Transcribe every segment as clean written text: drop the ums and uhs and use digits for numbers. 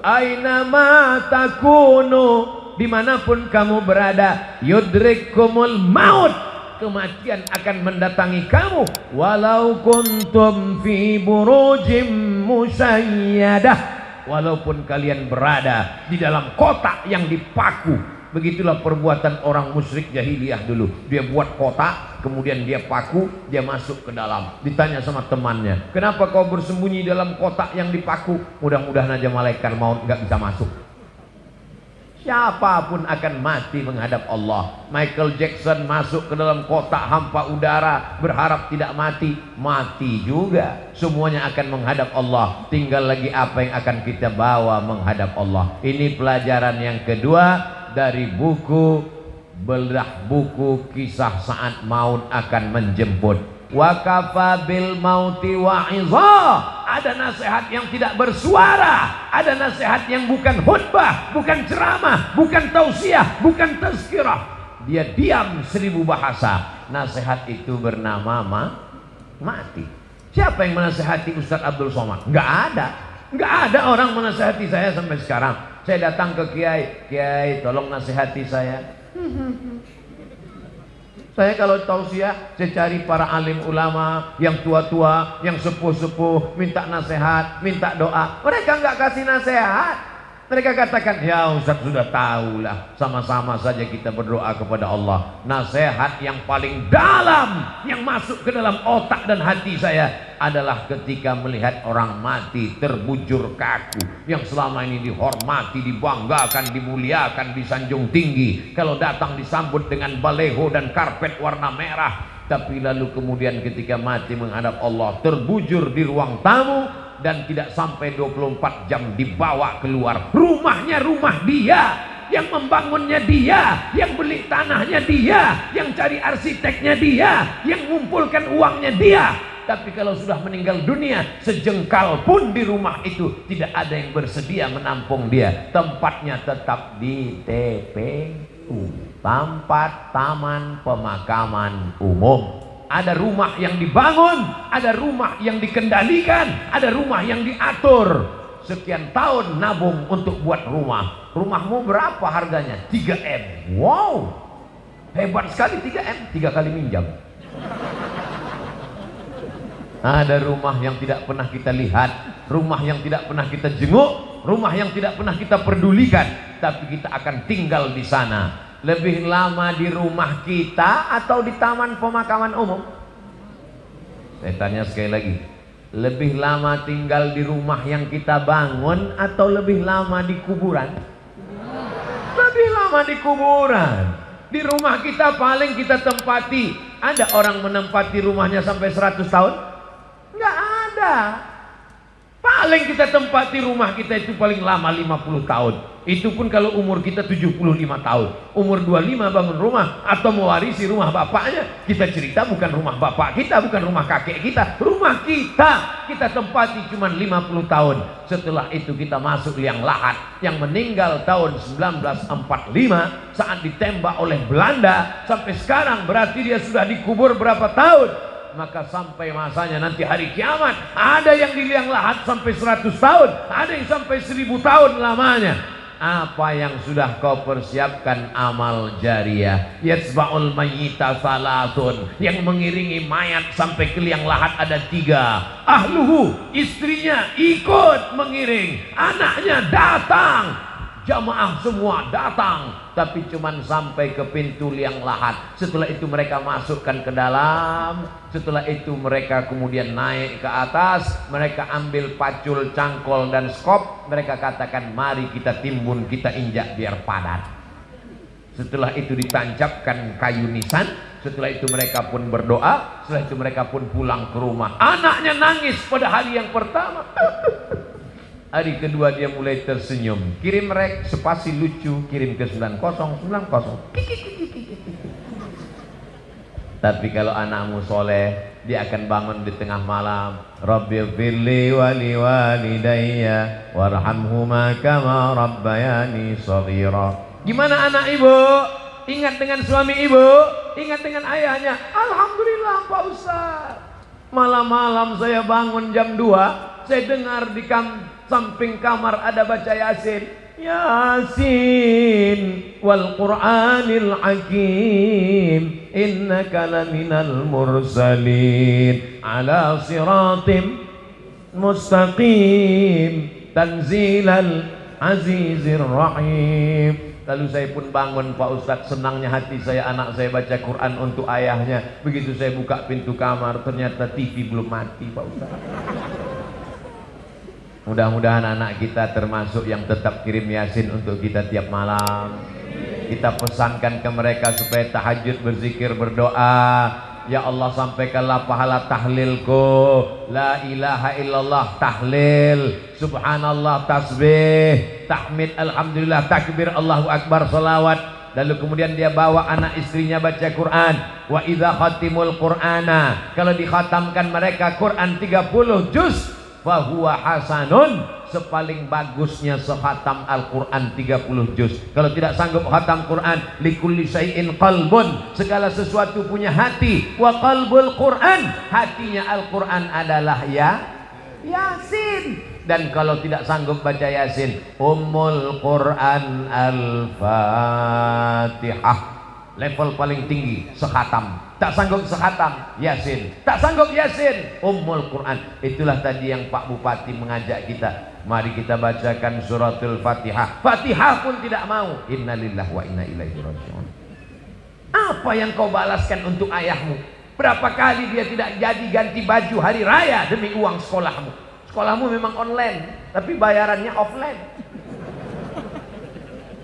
Aina takunu, dimanapun kamu berada, yudrikumul maut, kematian akan mendatangi kamu. Walau kuntum fi burujim musayyadah, walaupun kalian berada di dalam kotak yang dipaku. Begitulah perbuatan orang musyrik jahiliyah dulu. Dia buat kotak, kemudian dia paku, dia masuk ke dalam. Ditanya sama temannya, kenapa kau bersembunyi dalam kotak yang dipaku? Mudah-mudahan aja malaikat maut nggak bisa masuk. Siapapun akan mati menghadap Allah. Michael Jackson masuk ke dalam kotak hampa udara, berharap tidak mati, mati juga. Semuanya akan menghadap Allah. Tinggal lagi apa yang akan kita bawa menghadap Allah. Ini pelajaran yang kedua dari buku belah buku kisah saat maut akan menjemput. Wa kafa bil mauti wa'iza. Ada nasihat yang tidak bersuara, ada nasihat yang bukan khutbah, bukan ceramah, bukan tausiah, bukan tazkirah. Dia diam 1000 bahasa. Nasihat itu bernama mati. Siapa yang menasihati Ustaz Abdul Somad? Enggak ada. Enggak ada orang menasihati saya sampai sekarang. Saya datang ke kiai, kiai tolong nasihati saya. Saya kalau tausiah, saya cari para alim ulama yang tua-tua, yang sepuh-sepuh, minta nasihat, minta doa. Mereka nggak kasih nasihat. Mereka katakan, ya Ustaz sudah tahulah, sama-sama saja kita berdoa kepada Allah. Nasihat yang paling dalam yang masuk ke dalam otak dan hati saya adalah ketika melihat orang mati terbujur kaku, yang selama ini dihormati, dibanggakan, dimuliakan, disanjung tinggi. Kalau datang disambut dengan baleho dan karpet warna merah, tapi lalu kemudian ketika mati menghadap Allah terbujur di ruang tamu, dan tidak sampai 24 jam dibawa keluar. Rumahnya rumah dia, yang membangunnya dia, yang beli tanahnya dia, yang cari arsiteknya dia, yang mengumpulkan uangnya dia. Tapi kalau sudah meninggal dunia, sejengkal pun di rumah itu tidak ada yang bersedia menampung dia. Tempatnya tetap di TPU, tempat taman pemakaman umum. Ada rumah yang dibangun, ada rumah yang dikendalikan, ada rumah yang diatur. Sekian tahun nabung untuk buat rumah. Rumahmu berapa harganya? 3M. Wow, hebat sekali 3M, 3 kali minjam. Ada rumah yang tidak pernah kita lihat, rumah yang tidak pernah kita jenguk, rumah yang tidak pernah kita pedulikan, tapi kita akan tinggal di sana. Lebih lama di rumah kita atau di taman pemakaman umum? Saya tanya sekali lagi, lebih lama tinggal di rumah yang kita bangun atau lebih lama di kuburan? Lebih lama di kuburan. Di rumah kita paling kita tempati. Ada orang menempati rumahnya sampai 100 tahun? Enggak ada. Paling kita tempati rumah kita itu paling lama 50 tahun. Itu pun kalau umur kita 75 tahun. Umur 25 bangun rumah atau mewarisi rumah bapaknya. Kita cerita bukan rumah bapak kita, bukan rumah kakek kita, rumah kita tempati cuma 50 tahun. Setelah itu kita masuk liang lahat. Yang meninggal tahun 1945 saat ditembak oleh Belanda, sampai sekarang berarti dia sudah dikubur berapa tahun? Maka sampai masanya nanti hari kiamat, ada yang di liang lahat sampai 100 tahun, ada yang sampai 1000 tahun lamanya. Apa yang sudah kau persiapkan? Amal jariah. Yatsba'ul mayyita salatun, yang mengiringi mayat sampai ke liang lahat ada 3. Ahluhu, istrinya ikut mengiring, anaknya datang, jamaah semua datang, tapi cuman sampai ke pintu liang lahat. Setelah itu mereka masukkan ke dalam. Setelah itu mereka kemudian naik ke atas. Mereka ambil pacul, cangkol dan skop. Mereka katakan, mari kita timbun, kita injak biar padat. Setelah itu ditancapkan kayu nisan. Setelah itu mereka pun berdoa. Setelah itu mereka pun pulang ke rumah. Anaknya nangis pada hari yang pertama. Hari kedua dia mulai tersenyum. Kirim rek spasi lucu, kirim ke 9090. Tapi kalau anakmu soleh, dia akan bangun di tengah malam. Rabbighfirli wa liwalidayya warhamhuma kama rabbayani shaghira. Gimana anak ibu? Ingat dengan suami ibu? Ingat dengan ayahnya? Alhamdulillah Pak Ustaz. Malam-malam saya bangun jam 2, saya dengar di samping kamar ada baca Yasin. Yasin wal Qur'anil Hakim innaka laminal mursalin ala siratim mustaqim tanzilal azizir rahim. Lalu saya pun bangun, Pak Ustadz, senangnya hati saya anak saya baca Quran untuk ayahnya. Begitu saya buka pintu kamar, ternyata TV belum mati, Pak Ustadz. Mudah-mudahan anak kita termasuk yang tetap kirim Yasin untuk kita tiap malam. Kita pesankan ke mereka supaya tahajud, berzikir, berdoa. Ya Allah, sampaikanlah pahala tahlilku, la ilaha illallah tahlil, subhanallah tasbih, tahmid, alhamdulillah, takbir, Allahu akbar, salawat. Lalu kemudian dia bawa anak istrinya baca Quran. Wa idza khatimul qur'ana, kalau dikhatamkan mereka Quran 30 juz, fa huwa hasanun, sepaling bagusnya sekhatam Al-Quran 30 juz. Kalau tidak sanggup khatam Quran, likulli syai'in qalbun, segala sesuatu punya hati. Wa qalbul Quran, hatinya Al-Quran adalah Yasin. Dan kalau tidak sanggup baca Yasin, Ummul Quran Al-Fatihah, level paling tinggi sekhatam. Tak sanggup sekhatam Yasin, tak sanggup Yasin, Ummul Quran. Itulah tadi yang Pak Bupati mengajak kita, mari kita bacakan suratul Fatihah. Fatihah pun tidak mau. Innalillahi wa inna ilaihi raji'un. Apa yang kau balaskan untuk ayahmu? Berapa kali dia tidak jadi ganti baju hari raya demi uang sekolahmu? Sekolahmu memang online, tapi bayarannya offline.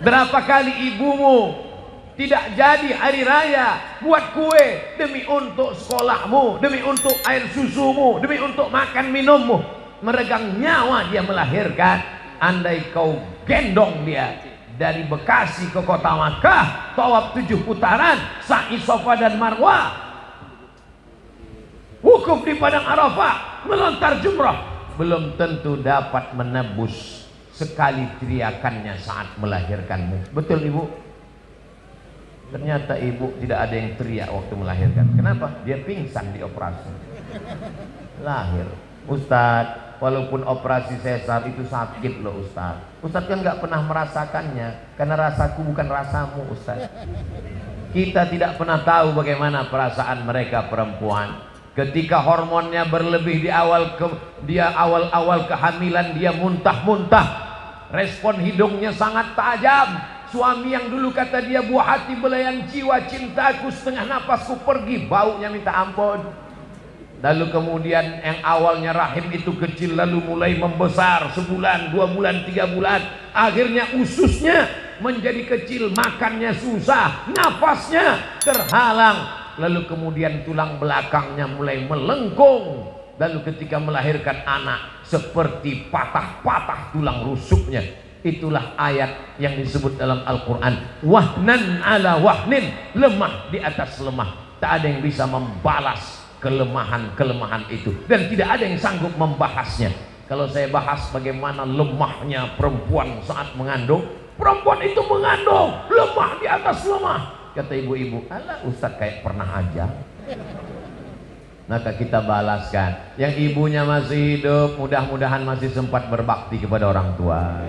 Berapa kali ibumu tidak jadi hari raya buat kue demi untuk sekolahmu, demi untuk air susumu, demi untuk makan minummu. Meregang nyawa dia melahirkan. Andai kau gendong dia dari Bekasi ke kota Makkah, tawaf 7 putaran, sa'i Safa dan Marwah, wukuf di padang Arafah, melontar jumrah, belum tentu dapat menebus sekali teriakannya saat melahirkanmu. Betul Ibu? Ternyata ibu tidak ada yang teriak waktu melahirkan. Kenapa? Dia pingsan di operasi. Lahir. Ustadz, walaupun operasi sesar itu sakit loh Ustadz. Ustadz kan nggak pernah merasakannya, karena rasaku bukan rasamu Ustadz. Kita tidak pernah tahu bagaimana perasaan mereka perempuan. Ketika hormonnya berlebih di awal kehamilan, dia muntah-muntah. Respon hidungnya sangat tajam. Suami yang dulu kata dia buah hati belayan jiwa, cintaku setengah napasku pergi, baunya minta ampun. Lalu kemudian yang awalnya rahim itu kecil, lalu mulai membesar, sebulan, 2 bulan, 3 bulan. Akhirnya ususnya menjadi kecil, makannya susah, nafasnya terhalang. Lalu kemudian tulang belakangnya mulai melengkung. Lalu ketika melahirkan anak, seperti patah-patah tulang rusuknya. Itulah ayat yang disebut dalam Al-Quran, wahnan ala wahnin, lemah di atas lemah. Tak ada yang bisa membalas kelemahan-kelemahan itu, dan tidak ada yang sanggup membahasnya. Kalau saya bahas bagaimana lemahnya perempuan saat mengandung, perempuan itu mengandung lemah di atas lemah. Kata ibu-ibu, alah Ustadz kayak pernah aja. Maka kita balaskan. Yang ibunya masih hidup, mudah-mudahan masih sempat berbakti kepada orang tua.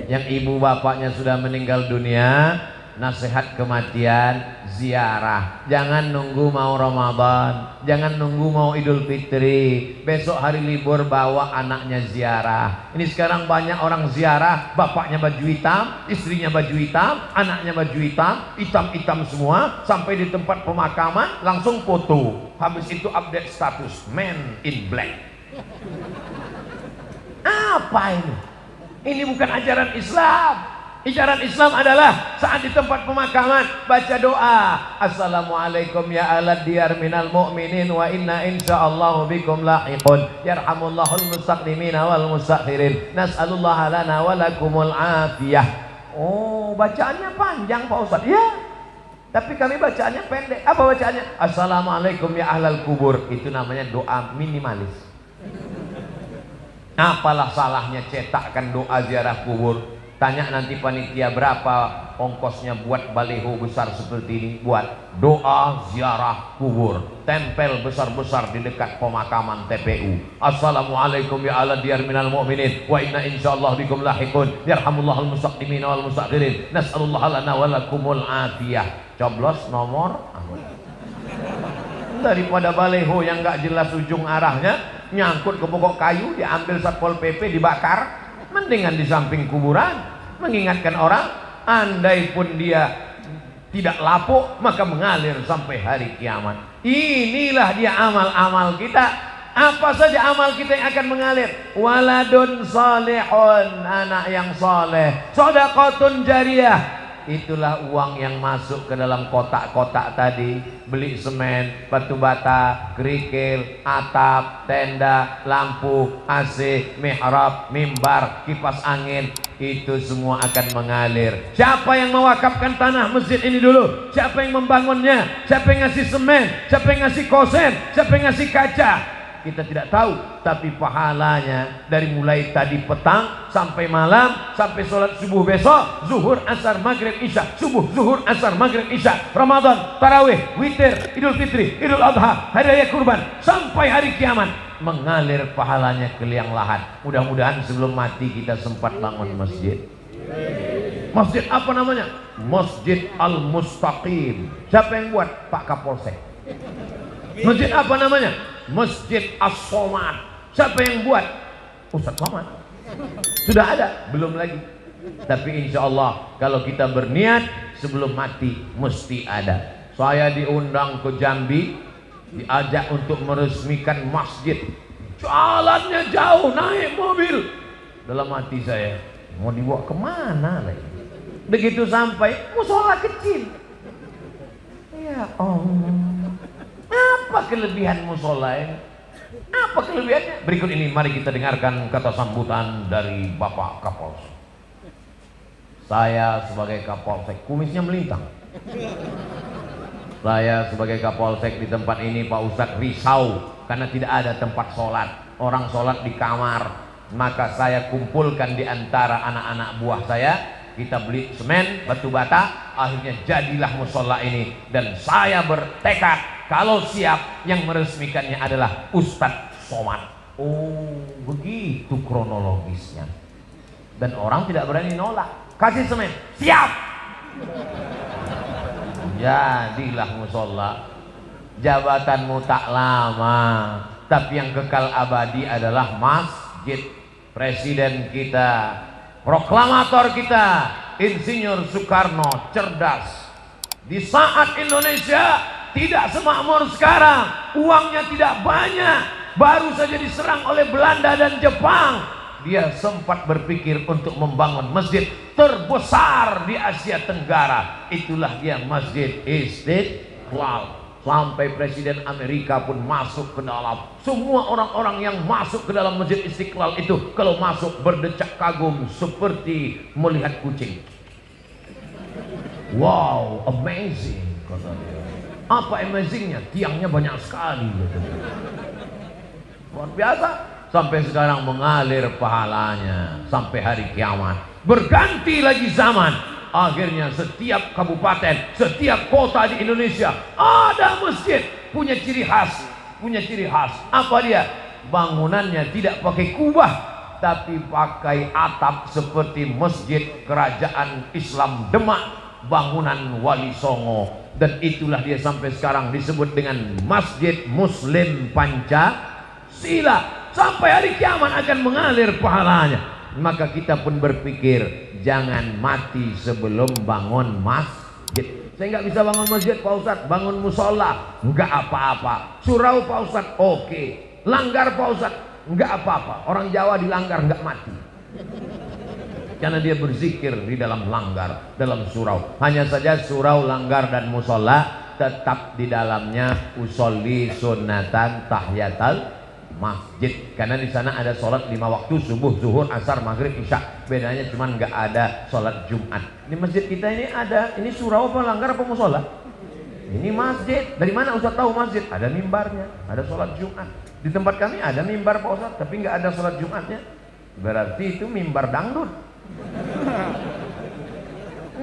Yang ibu bapaknya sudah meninggal dunia, nasihat kematian, ziarah. Jangan nunggu mau Ramadan, jangan nunggu mau Idul Fitri, besok hari libur bawa anaknya ziarah. Ini sekarang banyak orang ziarah, bapaknya baju hitam, istrinya baju hitam, anaknya baju hitam, hitam-hitam semua, sampai di tempat pemakaman langsung foto. Habis itu update status, man in black. Apa ini? Ini bukan ajaran Islam. Ajaran Islam adalah saat di tempat pemakaman baca doa, assalamualaikum ya alad diyar minal mu'minin wa inna insyaallahu bikum lahiqun yarhamullahul mustaqdimina wal mustakhirin nas'alullaha lana wa lakumul afiyah. Oh, bacaannya panjang Pak Ustaz. Ya, tapi kami bacaannya pendek. Apa bacaannya? Assalamualaikum ya ahlal kubur. Itu namanya doa minimalis. Apalah salahnya cetakkan doa ziarah kubur? Tanya nanti panitia berapa ongkosnya buat baliho besar seperti ini, buat doa ziarah kubur, tempel besar-besar di dekat pemakaman TPU. Assalamualaikum ya ala diyar minal mu'minin wa inna insyaallah bikum lahiqun yarhamullahul mustaqdimin wal mustakhirin nas'alullah lana wa lakumul afiyah. Coblos nomor daripada baliho yang gak jelas ujung arahnya, nyangkut ke pokok kayu, diambil Satpol PP, dibakar. Mendingan di samping kuburan, mengingatkan orang. Andai pun dia tidak lapuk, maka mengalir sampai hari kiamat. Inilah dia amal-amal kita. Apa saja amal kita yang akan mengalir. Waladun salihun, anak yang soleh. Shadaqatun jariyah, itulah uang yang masuk ke dalam kotak-kotak tadi. Beli semen, batu bata, kerikil, atap, tenda, lampu, AC, mihrab, mimbar, kipas angin, itu semua akan mengalir. Siapa yang mewakafkan tanah masjid ini dulu? Siapa yang membangunnya? Siapa yang ngasih semen? Siapa yang ngasih kosen? Siapa yang ngasih kaca? Kita tidak tahu, tapi pahalanya dari mulai tadi petang sampai malam, sampai sholat subuh besok, zuhur, asar, maghrib, isya, subuh, zuhur, asar, maghrib, isya, Ramadan, tarawih, witir, idul fitri, idul adha, hari raya kurban, sampai hari kiamat, mengalir pahalanya ke liang lahat. Mudah-mudahan sebelum mati kita sempat bangun masjid. Masjid apa namanya? Masjid Al-Mustaqim. Siapa yang buat? Pak Kapolsek. Masjid apa namanya? Masjid As-Somad. Siapa yang buat? Ustaz Somad. Sudah ada? Belum lagi. Tapi insya Allah kalau kita berniat sebelum mati mesti ada. Saya diundang ke Jambi, diajak untuk meresmikan masjid. Jalannya jauh, naik mobil. Dalam hati saya, mau dibawa kemana lagi? Begitu sampai, musola kecil. Ya Allah, apa kelebihan musola ini? Apa kelebihannya? Berikut ini mari kita dengarkan kata sambutan dari Bapak Kapolsek. Saya sebagai Kapolsek, kumisnya melintang. Saya sebagai Kapolsek di tempat ini, Pak Ustadz risau karena tidak ada tempat sholat. Orang sholat di kamar. Maka saya kumpulkan di antara anak-anak buah saya. Kita beli semen, batu bata, akhirnya jadilah musola ini. Dan saya bertekad kalau siap, yang meresmikannya adalah Ustadz Somad. Oh, begitu kronologisnya. Dan orang tidak berani nolak. Kasih semen, siap. Jadilah musola. Jabatanmu tak lama, tapi yang kekal abadi adalah masjid. Presiden kita, proklamator kita, Insinyur Soekarno cerdas. Di saat Indonesia tidak semakmur sekarang, uangnya tidak banyak, baru saja diserang oleh Belanda dan Jepang, dia sempat berpikir untuk membangun masjid terbesar di Asia Tenggara. Itulah dia Masjid Istiqlal. Sampai Presiden Amerika pun masuk ke dalam. Semua orang-orang yang masuk ke dalam Masjid Istiqlal itu kalau masuk berdecak kagum seperti melihat kucing. Wow, amazing, kata dia. Apa amazingnya? Tiangnya banyak sekali, gitu. Luar biasa. Sampai sekarang mengalir pahalanya sampai hari kiamat. Berganti lagi zaman. Akhirnya setiap kabupaten, setiap kota di Indonesia ada masjid, punya ciri khas, punya ciri khas. Apa dia? Bangunannya tidak pakai kubah, tapi pakai atap seperti masjid kerajaan Islam Demak, bangunan Wali Songo. Dan itulah dia sampai sekarang disebut dengan Masjid Muslim Pancasila. Sampai hari kiamat akan mengalir pahalanya. Maka kita pun berpikir, jangan mati sebelum bangun masjid. Saya nggak bisa bangun masjid, Pak Ustadz. Bangun musola, nggak apa-apa. Surau, Pak Ustadz, oke. Langgar, Pak Ustadz, nggak apa-apa. Orang Jawa dilanggar nggak mati, karena dia berzikir di dalam langgar, dalam surau. Hanya saja surau, langgar, dan musola tetap di dalamnya usolli sunnatan tahiyatal masjid, karena di sana ada sholat 5 waktu, subuh, zuhur, asar, maghrib, isya. Bedanya cuma nggak ada sholat Jumat. Di masjid kita ini ada, ini surau apa langgar apa musola? Ini masjid. Dari mana Ustaz tahu masjid? Ada mimbarnya, ada sholat Jumat. Di tempat kami ada mimbar Pak Ustaz, tapi nggak ada sholat Jumatnya. Berarti itu mimbar dangdut.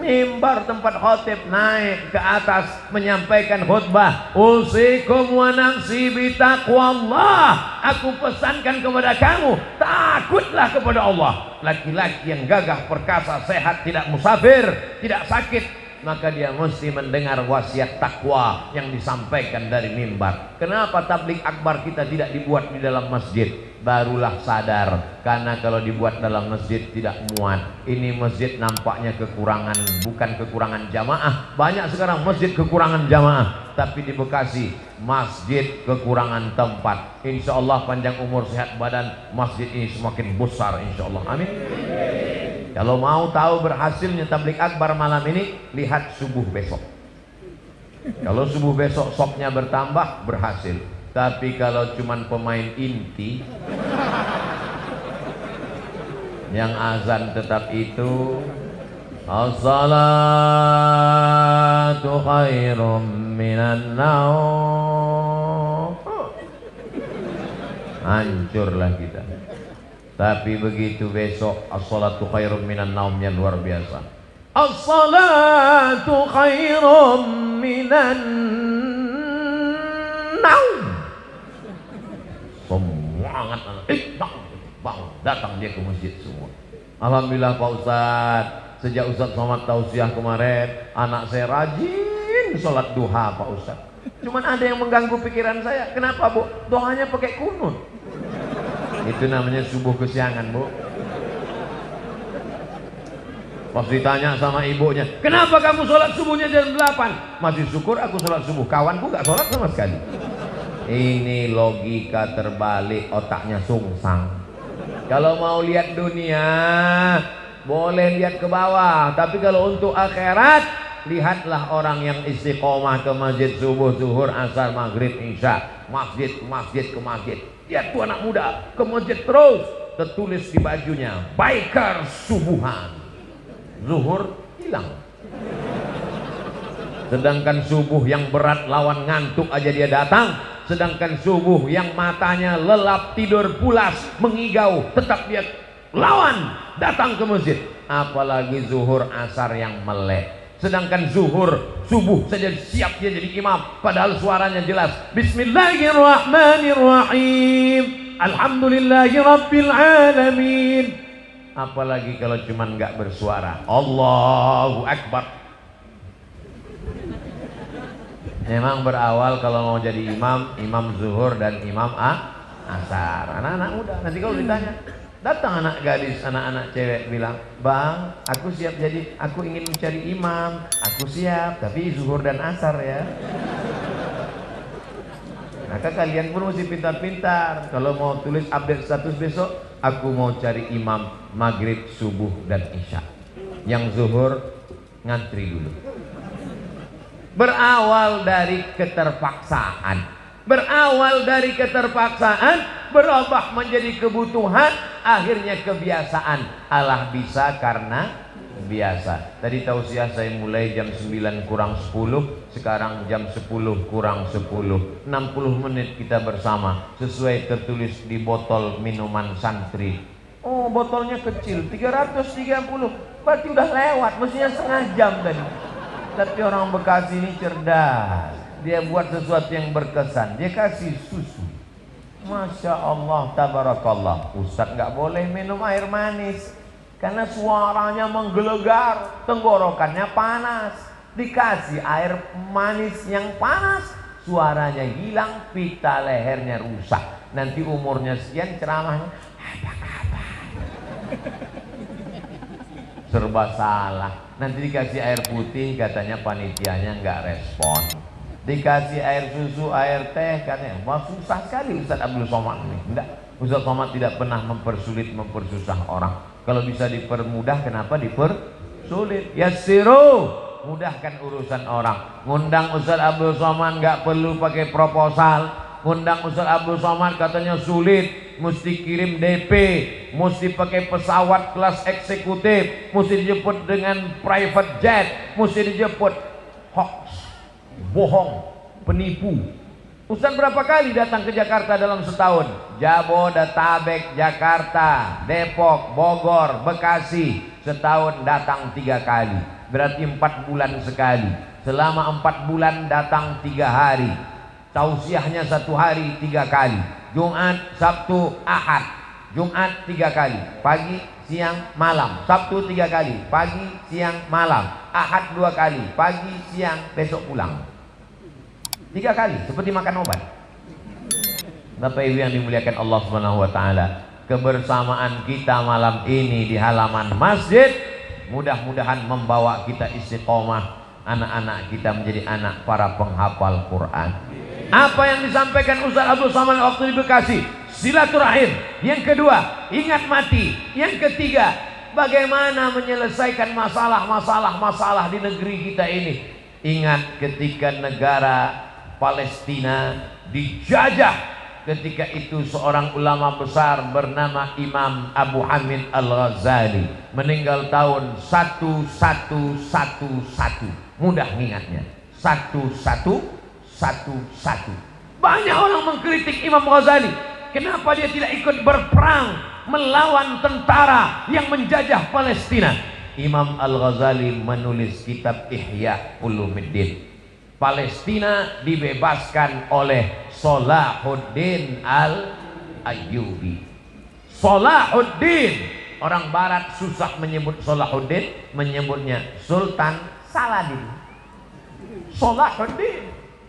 mimbar tempat khotib, naik ke atas menyampaikan khutbah. Usikum wa nafsi bitaqwallah. Aku pesankan kepada kamu, takutlah kepada Allah. Laki-laki yang gagah perkasa, sehat, tidak musafir, tidak sakit, maka dia mesti mendengar wasiat takwa yang disampaikan dari mimbar. Kenapa tablik akbar kita tidak dibuat di dalam masjid? Barulah sadar, karena kalau dibuat dalam masjid tidak muat. Ini masjid nampaknya kekurangan, bukan kekurangan jamaah. Banyak sekarang masjid kekurangan jamaah, tapi di Bekasi masjid kekurangan tempat. Insya Allah panjang umur sehat badan, masjid ini semakin besar insya Allah. Amin. Kalau mau tahu berhasilnya tablik akbar malam ini, lihat subuh besok. Kalau subuh besok sopnya bertambah, berhasil. Tapi kalau cuman pemain inti yang azan tetap itu, as-salatu khairum minan naum, hancurlah kita. Tapi begitu besok as-salatu khairum minan naumnya luar biasa. As-salatu khairum minan naum. Semua anak-anak bangun, datang dia ke masjid semua. Alhamdulillah Pak Ustadz, sejak Ustadz Somad tausiah kemarin, anak saya rajin sholat duha Pak Ustadz. Cuman ada yang mengganggu pikiran saya. Kenapa Bu? Doanya pakai kunut. Itu namanya subuh kesiangan Bu. Pas ditanya sama ibunya, kenapa kamu sholat subuhnya jam 8? Masih syukur aku sholat subuh, kawanku gak sholat sama sekali. Ini logika terbalik, otaknya sungsang. Kalau mau lihat dunia boleh lihat ke bawah, tapi kalau untuk akhirat, lihatlah orang yang istiqomah ke masjid subuh, zuhur, asar, maghrib, isya, masjid ke masjid ke masjid. Lihat tuh anak muda ke masjid terus, tertulis di bajunya biker subuhan. Zuhur hilang. Sedangkan subuh yang berat lawan ngantuk aja dia datang. Sedangkan subuh yang matanya lelap, tidur pulas, mengigau, tetap dia lawan datang ke masjid. Apalagi zuhur, asar yang melek. Sedangkan zuhur, subuh saja siap dia jadi imam, padahal suaranya jelas. Bismillahirrahmanirrahim. Alhamdulillahi rabbil alamin. Apalagi kalau cuman nggak bersuara. Allahu Akbar. Memang berawal kalau mau jadi imam, imam zuhur dan imam asar. Anak-anak muda. Nanti kalau ditanya, datang anak gadis, anak-anak cewek bilang, bang, aku siap jadi, aku ingin mencari imam, aku siap, tapi zuhur dan asar ya. Maka kalian pun mesti pintar-pintar. Kalau mau tulis update status besok, aku mau cari imam maghrib, subuh dan isya. Yang zuhur ngantri dulu. Berawal dari keterpaksaan, berubah menjadi kebutuhan, akhirnya kebiasaan. Allah bisa karena biasa. Tadi tausiah saya mulai jam 9 kurang 10, sekarang jam 10 kurang 10. 60 menit kita bersama, sesuai tertulis di botol minuman santri. Oh, botolnya kecil, 330, berarti udah lewat, mestinya setengah jam tadi. Tapi orang Bekasi ini cerdas. Dia buat sesuatu yang berkesan. Dia kasih susu. Masya Allah, tabarakallah. Ustadz nggak boleh minum air manis karena suaranya menggelegar, tenggorokannya panas. Dikasih air manis yang panas, suaranya hilang, pita lehernya rusak. Nanti umurnya sekian, ceramahnya apa kabar? Serba salah. Nanti dikasih air putih, katanya panitianya nggak respon. Dikasih air susu, air teh, katanya wah susah sekali Ustaz Abdul Somad ini. Enggak, Ustaz Somad tidak pernah mempersulit, mempersusah orang. Kalau bisa dipermudah, kenapa dipersulit? Yassiru, mudahkan urusan orang. Ngundang Ustaz Abdul Somad nggak perlu pakai proposal. Ngundang Ustaz Abdul Somad katanya sulit, mesti kirim DP, mesti pakai pesawat kelas eksekutif, mesti dijemput dengan private jet, mesti dijemput. Hoax, bohong, penipu. Ustaz berapa kali datang ke Jakarta dalam setahun? Jabodetabek, Jakarta, Depok, Bogor, Bekasi. Setahun datang 3 kali. Berarti 4 bulan sekali. Selama 4 bulan datang 3 hari. Tausiahnya 1 hari 3 kali. Jumat, Sabtu, Ahad. Jumat 3 kali. Pagi, siang, malam. Sabtu 3 kali. Pagi, siang, malam. Ahad 2 kali. Pagi, siang, besok pulang. 3 kali, seperti makan obat. Bapak Ibu yang dimuliakan Allah Subhanahu wa taala, kebersamaan kita malam ini di halaman masjid mudah-mudahan membawa kita istiqomah, anak-anak kita menjadi anak para penghafal Quran. Apa yang disampaikan Ustaz Abdul Somad waktu di Bekasi, silaturahim. Yang kedua, ingat mati. Yang ketiga, bagaimana menyelesaikan masalah di negeri kita ini. Ingat ketika negara Palestina dijajah, ketika itu seorang ulama besar bernama Imam Abu Hamid Al-Ghazali meninggal tahun 1111. Mudah ingatnya, 1111. Banyak orang mengkritik Imam Ghazali. Kenapa dia tidak ikut berperang melawan tentara yang menjajah Palestina? Imam Al-Ghazali menulis kitab Ihya Ulumuddin. Palestina dibebaskan oleh Salahuddin Al-Ayyubi. Salahuddin, orang barat susah menyebut Salahuddin, menyebutnya Sultan Saladin.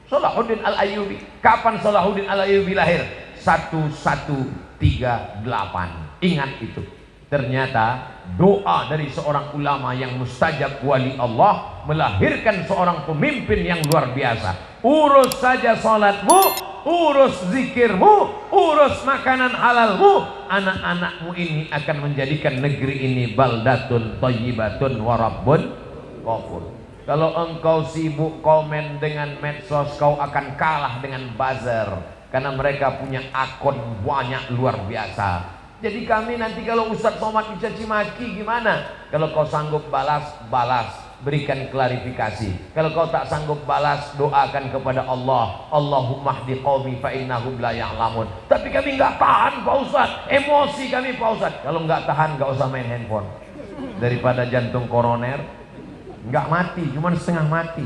Salahuddin Al-Ayyubi. Kapan Salahuddin Al-Ayyubi lahir? 1138. Ingat itu. Ternyata doa dari seorang ulama yang mustajab wali Allah melahirkan seorang pemimpin yang luar biasa. Urus saja salatmu, urus zikirmu, urus makanan halalmu, anak-anakmu ini akan menjadikan negeri ini baldatun thayyibatun wa rabbun ghafur. Kalau engkau sibuk komen dengan medsos, kau akan kalah dengan buzzer, karena mereka punya akun banyak luar biasa. Jadi kami nanti kalau Ustaz Somad dicaci maki gimana? Kalau kau sanggup balas, berikan klarifikasi. Kalau kau tak sanggup balas, doakan kepada Allah. Allahumma hdi qaumi fa innahum la ya'lamun. Tapi kami enggak tahan Pak Ustaz, emosi kami Pak Ustaz. Kalau enggak tahan, enggak usah main handphone. Daripada jantung koroner enggak mati, cuma setengah mati.